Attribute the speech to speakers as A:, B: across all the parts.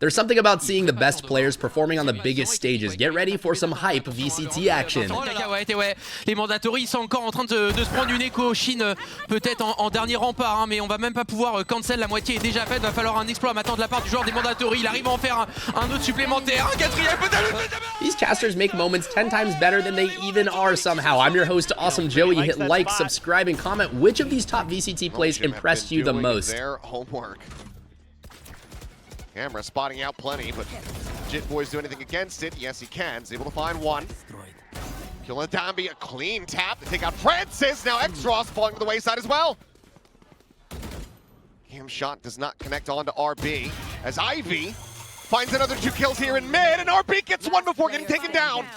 A: There's something about seeing the best players performing on the biggest stages. Get ready for some hype VCT action.
B: Les mandatories sont encore en train de se prendre une écho. Chine peut-être en dernier rempart, hein, mais on va même pas pouvoir cancel. La moitié est déjà faite. Va falloir un exploit maintenant de la part du joueur des mandatories. Il arrive à en faire un autre supplémentaire. Un quatrième peut-être.
A: These casters make moments 10 times better than they even are somehow. I'm your host, Awesome Joey. Hit like, subscribe, and comment which of these top VCT plays impressed you the most.
C: Their homework. Camera spotting out plenty, but Jit Boys do anything against it? Yes, he can. He's able to find one. Killing down, be a clean tap to take out Francis. Now X-Ross falling to the wayside as well. Cam shot does not connect onto RB as Ivy finds another 2 kills here in mid, and RB gets one before getting taken down.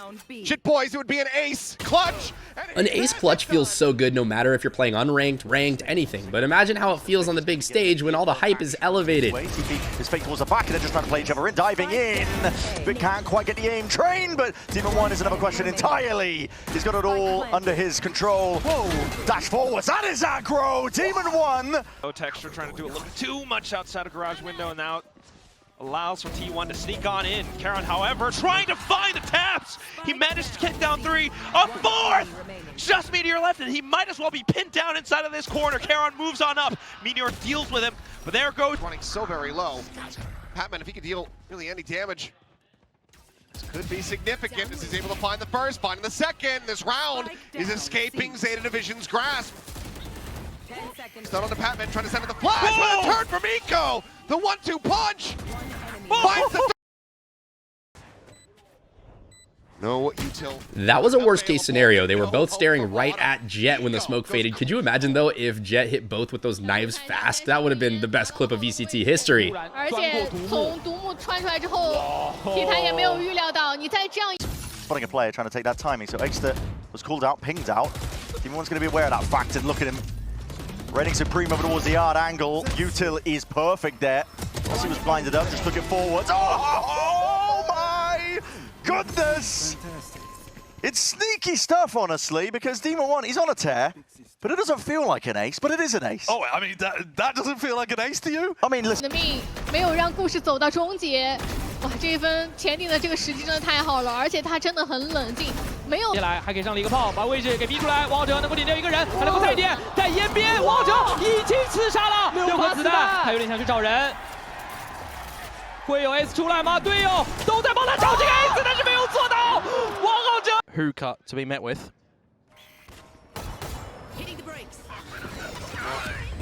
C: Jit Boys, it would be an ace clutch.
A: An ace clutch feels so good no matter if you're playing unranked, ranked, anything. But imagine how it feels on the big stage when all the hype is elevated.
D: His fake towards the back, and they're just trying to play each other in, diving in. But can't quite get the aim train, but Demon 1 is another question entirely. He's got it all under his control. Whoa, dash forwards, that is aggro. Demon 1.
E: Texture trying to do a little bit too much outside of garage window, and now allows for T1 to sneak on in. Karon, however, trying to find the taps. He managed to kick down 3, a 4th! Just Meteor left, and he might as well be pinned down inside of this corner. Karon moves on up. Meteor deals with him, but there goes.
C: Running so very low. Patman, if he could deal really any damage, this could be significant as he's able to find the first, finding the second. This round is escaping Zeta Division's grasp. Stun on the Patman, trying to send in the flash, but a turn from Eco! The 1-2 punch! Finds the no util.
A: That was a worst case scenario. They were both staring right at Jet when the smoke faded. Could you imagine though if Jet hit both with those knives fast? That would have been the best clip of VCT history.
D: Spotting a player trying to take that timing, so Exeter was called out, pinged out. Demon 1's going to be aware of that fact, and look at him. Reading Supreme over towards the yard angle. Util is perfect there. As he was blinded up, just took it forwards. Oh my goodness! It's sneaky stuff, honestly, because Demon 1, he's on a tear, but it doesn't feel like an ace, but it is an ace.
F: Oh, I mean, that doesn't feel like an ace to you?
D: I mean, listen.
G: 没有让故事走到终结。哇，这一分前定的这个时机真的太好了，而且他真的很冷静，没有。
B: 接下来还给上了一个炮，把位置给逼出来。王者能够点掉一个人，还能够再点，在沿边，王者已经刺杀了6颗子弹，他有点想去找人。会有 S 出来吗？队友都在帮他找这个 S， 但是没有做到。王浩哲 ，Who cut to be met with?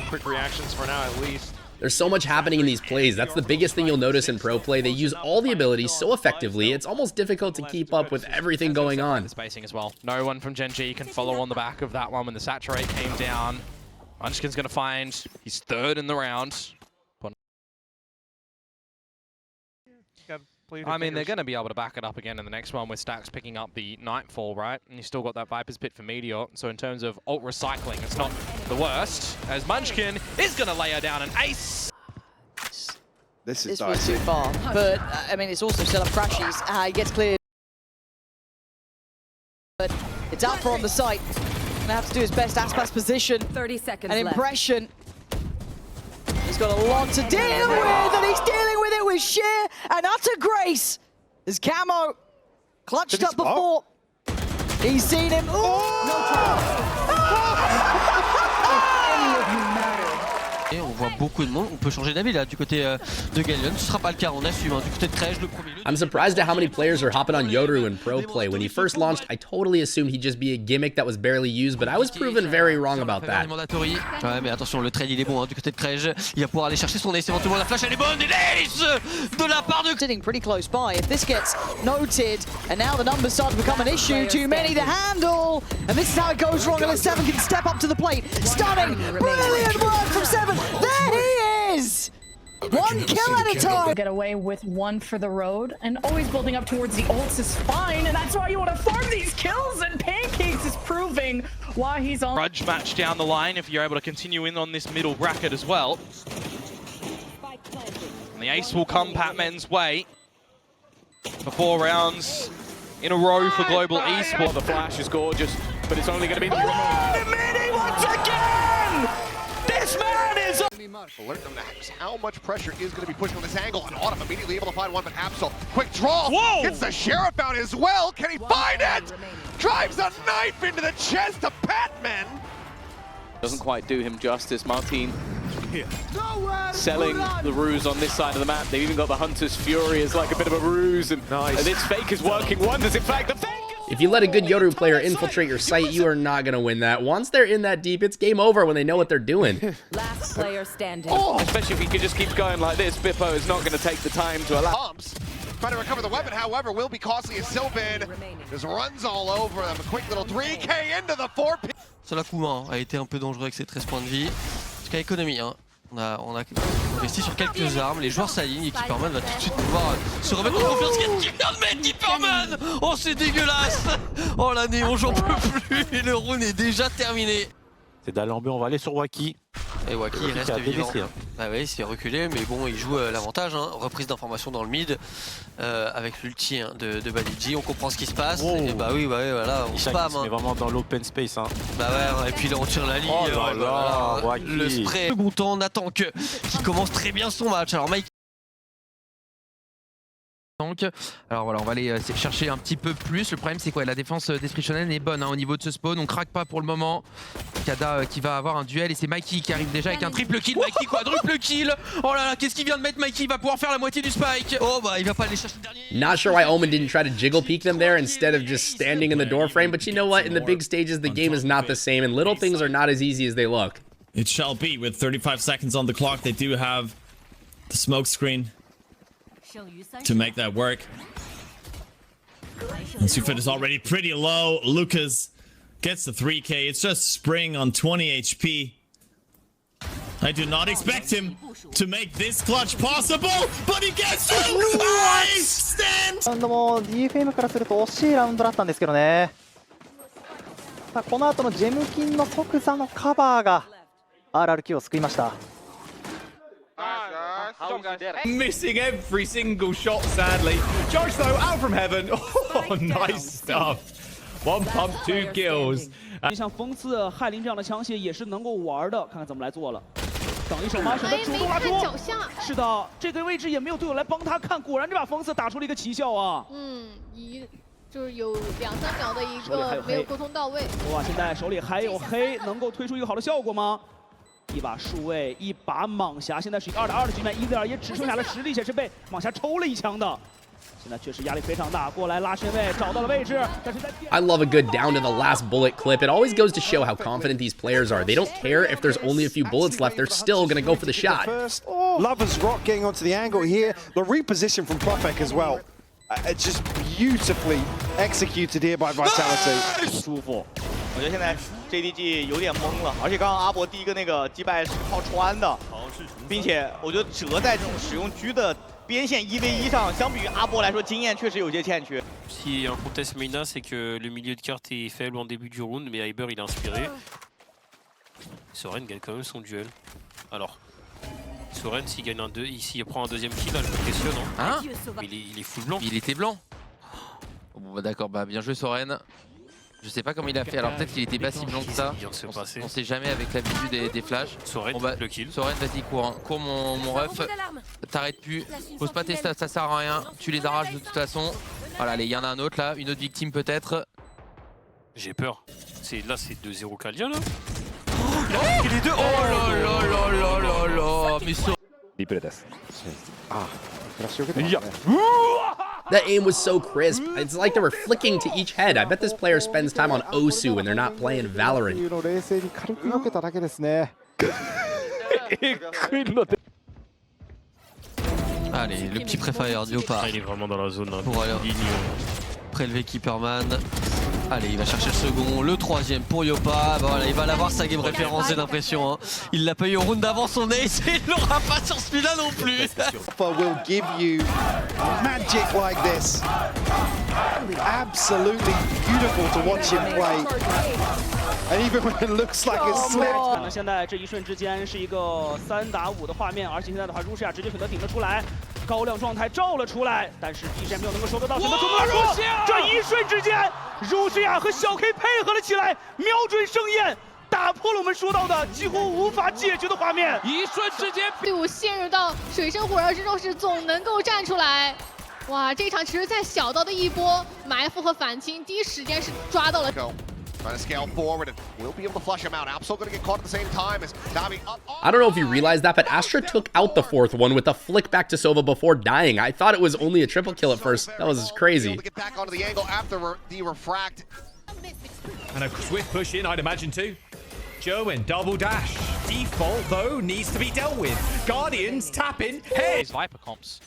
E: Quick reactions for now, at least.
A: There's so much happening in these plays. That's the biggest thing you'll notice in pro play. They use all the abilities so effectively, it's almost difficult to keep up with everything going on.
B: Spacing as well. No one from Gen G can follow on the back of that one when the saturate came down. Munchkin's going to find his 3rd in the round. I mean, they're going to be able to back it up again in the next one with Stacks picking up the Nightfall, right? And you still got that Viper's Pit for Meteor. So in terms of ult recycling, it's not the worst, as Munchkin is going to lay her down an ace.
H: This was too far, but I mean, it's also still up Crashies. He gets cleared. But it's out for on the site. Gonna have to do his best Aspas position.
I: 30 seconds
H: an impression. He's got a lot to deal with, and he's dealing with it with sheer and utter grace. His camo clutched up before. He's seen him.
J: Et on voit beaucoup de monde, on peut changer d'avis là du côté de Gallion, ce sera pas le cas, on assume, du côté de Crèche, le premier.
A: I'm surprised at how many players are hopping on Yoru in pro play. When he first launched, I totally assumed he'd just be a gimmick that was barely used, but I was proven very wrong about that.
J: Ouais, mais attention, le trade il est bon du côté de Crèche, il va pouvoir aller chercher son ace, éventuellement la flash elle est bonne, et l'ace de la part de...
H: Sitting pretty close by, if this gets noted, and now the numbers start to become an issue, too many to handle, and this is how it goes wrong, and the 7 can step up to the plate, stunning, brilliant work from 7, there he is! 1 kill at a time!
K: Get away with 1 for the road, and always building up towards the ults is fine, and that's why you want to farm these kills, and Pancakes is proving why he's on.
E: Grudge match down the line if you're able to continue in on this middle bracket as well. And the ace will come Patman's way for 4 rounds in a row for Global Esports.
L: The flash is gorgeous, but it's only going to be the
D: Mini once again! This man is
C: Alert them to how much pressure is going to be pushed on this angle, and Autumn immediately able to find one, but Absol, quick draw, gets the Sheriff out as well. Can he find it? Drives a knife into the chest of Patman.
I: Doesn't quite do him justice. Martin selling the ruse on this side of the map. They've even got the Hunter's Fury as like a bit of a ruse, and its fake is working wonders. In fact, the fake.
A: If you let a good Yoru player infiltrate your site, you are not going to win that. Once they're in that deep, it's game over when they know what they're doing.
L: Last player standing.
I: Especially if he could just keep going like this, Bippo is not going to take the time to allow.
C: Pumps, trying to recover the weapon, however, will be costly as Sylvan just runs all over them. A quick little 3K into the 4P.
J: Cela coup a été un peu dangereux avec ses 13 points de vie. Jusqu'à économie, hein. On a investi sur quelques armes, les joueurs s'alignent et Keeperman va tout de suite pouvoir se remettre en confiance. Qui vient de mettre Keeperman? Oh, c'est dégueulasse! Oh, la néon, j'en peux plus! Et le round est déjà terminé.
F: C'est d'Alambé, on va aller sur Waki.
J: Et Waki il reste vivant. Ah oui, il s'est reculé, mais bon, il joue l'avantage. Hein. Reprise d'information dans le mid avec l'ulti de Baliji. On comprend ce qui se passe.
F: Oh.
J: Et bah oui, voilà, on spam.
F: Mais vraiment dans l'open space. Hein.
J: Bah ouais, et puis là on tire la ligne.
F: Oh là là,
J: le spray. Second temps, Nathan qui commence très bien son match. Alors Mike.
M: Alors voilà, on va aller chercher un petit peu plus. Le problème c'est quoi? La défense d'Esprit Shonen est bonne hein, au niveau de ce spawn. On craque pas pour le moment. Kada qui va avoir un duel et c'est Mikey qui arrive déjà avec un triple kill. Mikey quadruple kill. Oh là là, qu'est-ce qu'il vient de mettre Mikey? Il va pouvoir faire la moitié du spike.
J: Oh bah il va pas aller chercher le dernier.
A: Not sure why Omen didn't try to jiggle peek them there instead of just standing in the door frame. But you know what? In the big stages, the game is not the same and little things are not as easy as they look.
N: It shall be. With 35 seconds on the clock, they do have the smoke screen to make that work. And Sufit is already pretty low. Lucas gets the 3K. It's just Spring on 20 HP. I do not expect him to make this clutch possible, but he gets it! Nice stand!
D: ラウンドも DFM からすると惜しいラウンドだったんですけどね。この後のジェムキンの即座のカバーが RRQ を救いました。
N: Missing every single shot, sadly. Josh, though, out from heaven. Oh, nice stuff. One pump, 2 kills.
B: 像风刺、害灵这样的枪械也是能够玩的，看看怎么来做了。等一手吗？选择主动拉出。是的，这个位置也没有队友来帮他看，果然这把风刺打出了一个奇效啊。
G: 就是有2、3秒的一个没有沟通到位。
B: 哇，现在手里还有黑，能够推出一个好的效果吗？ 一把数位，一把蟒侠，现在是一个2打2的局面，伊泽尔也只剩下了实力，且是被蟒侠抽了一枪的。现在确实压力非常大，过来拉身位，找到了位置，但是在
A: I love a good down to the last bullet clip. It always goes to show how confident these players are. They don't care if there's only a few bullets left. They're still going to go for the shot.
O: Lover's Rock getting onto the angle here. The reposition from Propek as well. It's just beautifully executed here by Vitality.
P: 舒服。我觉得现在 JDG 有点懵了，而且刚刚阿博第一个那个击败是靠穿的，并且我觉得哲在这种使用狙的边线1v1上，相比于阿博来说，经验确实有些欠缺。
Q: S'il y a un contest Mina, c'est que le milieu de carte est faible en début du round, mais Hyber il est inspiré. Soren gagne quand même son duel. Alors, Soren s'il gagne s'il prend un deuxième kill, là, je m'impressionne.
M: Hein?
Q: Il est full blanc.
M: Il était blanc. Bon bah d'accord, bah bien joué Soren. Je sais pas comment il a fait, alors peut-être qu'il était pas si blanc que ça. On sait jamais avec l'habitude des flashs.
Q: Soren, le kill.
M: Soren, vas-y, cours, hein. Cours mon ref. T'arrêtes plus. Pose pas tes stats, ça sert à rien. Tu les arraches de toute façon. Voilà, allez, il y en a un autre là, une autre victime peut-être.
Q: J'ai peur. Là, c'est 2-0 Kalia là.
M: Oh, les deux. Oh là là là là là là. Mais so...
A: That aim was so crisp. It's like they were flicking to each head. I bet this player spends time on Osu when they're not playing Valorant.
J: Allez, le petit préfire du Yopa.
Q: Il est vraiment dans la zone. Hein.
J: Pour aller prélever Keeperman. Allez, il va chercher le second, le troisième pour Yopa. Bah voilà, il va l'avoir sa game référence, j'ai l'impression. Hein. Il l'a pas eu au round d'avant son ace et il l'aura pas sur celui-là non plus.
O: Will give you magic like this. Absolutely beautiful to watch him play. And even when it looks like it's slipped.
B: 可能现在这一瞬之间是一个3打5的画面，而且现在的话，如西亚直接选择顶了出来。 高亮状态照了出来，但是地山没有能够收得到，选择主动拉出。这一瞬之间，如西亚和小 K 配合了起来，瞄准盛宴，
P: 打破了我们说到的几乎无法解决的画面。
B: 一瞬之间，
G: 队伍陷入到水深火热之中时，总能够站出来。哇，这场其实在小刀的一波埋伏和反清，第一时间是抓到了。
C: Trying to scale forward and we'll be able to flush him out. Absol going to get caught at the same time as Navi up.
A: I don't know if you realized that, but Astra took out the fourth one with the flick back to Sova before dying. I thought it was only a triple kill at first. That was crazy.
C: To get back onto the angle after the refract.
L: And a swift push in, I'd imagine too. Joe and double dash. Default though needs to be dealt with. Guardians tapping. Hey,
B: Viper comps.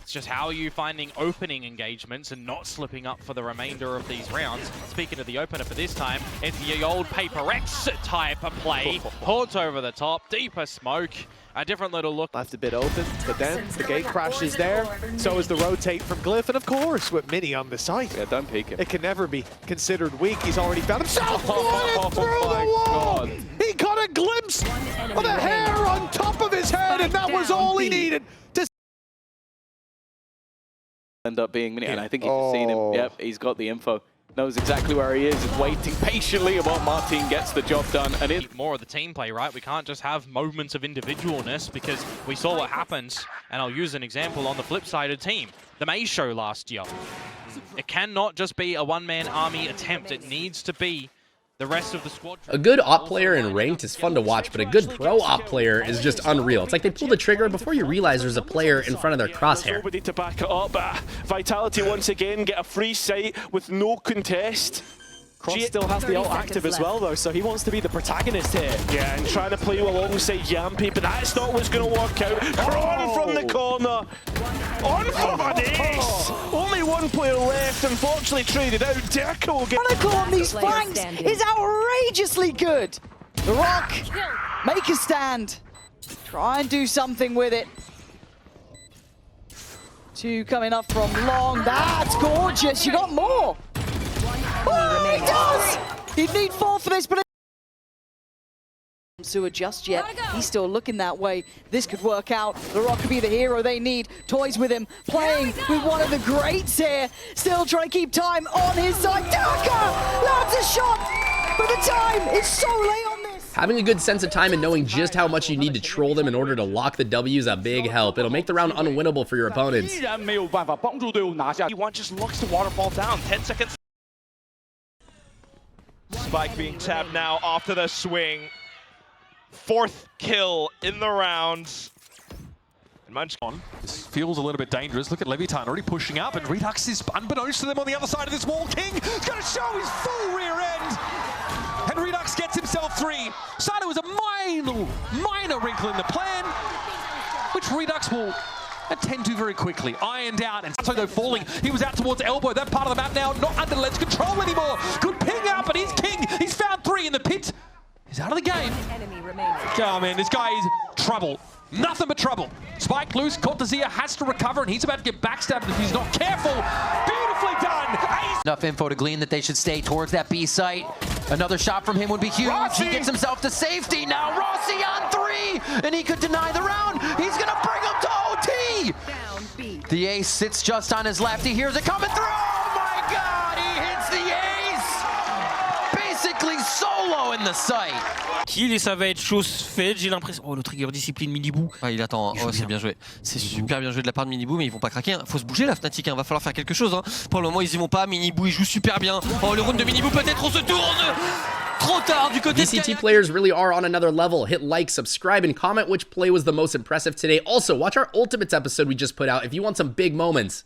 B: It's just how are you finding opening engagements and not slipping up for the remainder of these rounds. Speaking of the opener for this time, it's the old Paper X type of play. Hordes over the top, deeper smoke. A different little look.
R: Left a bit open, but then the gate crash is there. So is the rotate from Glyph, and of course with Mini on the site.
I: Yeah, don't peek him.
R: It can never be considered weak. He's already found himself flying through the wall.
I: God.
R: He got a glimpse of the hair on top of his head, and that was all he needed to
I: end up being Mini, and I think he's just seen him. Yep, he's got the info. Knows exactly where he is waiting patiently while Martin gets the job done. And it's
B: more of the team play, right? We can't just have moments of individualness because we saw what happens. And I'll use an example on the flip side of the team. The May show last year. It cannot just be a one-man army attempt. It needs to be the rest of the squad.
A: A good op player in ranked is fun to watch, but a good pro op player is just unreal. It's like they pull the trigger before you realize there's a player in front of their crosshair.
S: Nobody to back it up. Vitality once again get a free sight with no contest.
R: Cross still has the ult active as well though, so he wants to be the protagonist here.
S: Yeah, and trying to play alongside Yampy, but that's not what's going to work out. Cron from the corner. On for an ace! Only one player left, unfortunately traded out. Deco will get...
H: Chronicle on these flanks is outrageously good. The Rock, make a stand. Try and do something with it. Two coming up from long. That's gorgeous. You got more. Oh, he does! He'd need 4 for this, but Sewer just yet. He's still looking that way. This could work out. The Rock could be the hero they need. Toys with him, playing with one of the greats here. Still trying to keep time on his side. Daka lands a shot, but the time is so late on this.
A: Having a good sense of time and knowing just how much you need to troll them in order to lock the W is a big help. It'll make the round unwinnable for your opponents.
E: T1 just looks the waterfall down. 10 seconds. Spike being tapped now after the swing. 4th kill in the round. And Munch on.
L: This feels a little bit dangerous. Look at Levitan already pushing up, and Redux is unbeknownst to them on the other side of this wall. King is going to show his full rear end. And Redux gets himself 3. Started was a minor wrinkle in the plan, which Redux will attend to very quickly. Ironed out, and so though falling, he was out towards elbow. That part of the map now not under Ledge control anymore. Good ping out, but he's King. He's found 3 in the pit. He's out of the game. Oh man, this guy is trouble. Nothing but trouble. Spike loose, Cortezia has to recover, and he's about to get backstabbed if he's not careful. Beautifully done. Ace.
M: Enough info to glean that they should stay towards that B site. Another shot from him would be huge.
L: Rossi.
M: He gets himself to safety. Now Rossi on 3, and he could deny the round. He's gonna bring him to OT. The ace sits just on his left. He hears it coming through. Oh my God, he hits the ace. Basically solo in the site.
Q: Kill et ça va être chose faite, j'ai l'impression. Oh, le trigger discipline Miniboo.
J: Ah, il attend. Oh, c'est bien joué. C'est super bien joué de la part de Miniboo, mais ils vont pas craquer. Faut se bouger la Fnatic, va falloir faire quelque chose. Pour le moment, ils y vont pas. Miniboo, il joue super bien. Oh, le round de Miniboo, peut-être on se tourne. Trop tard du côté
A: VCT players really are on another level. Hit like, subscribe, and comment which play was the most impressive today. Also, watch our Ultimates episode we just put out if you want some big moments.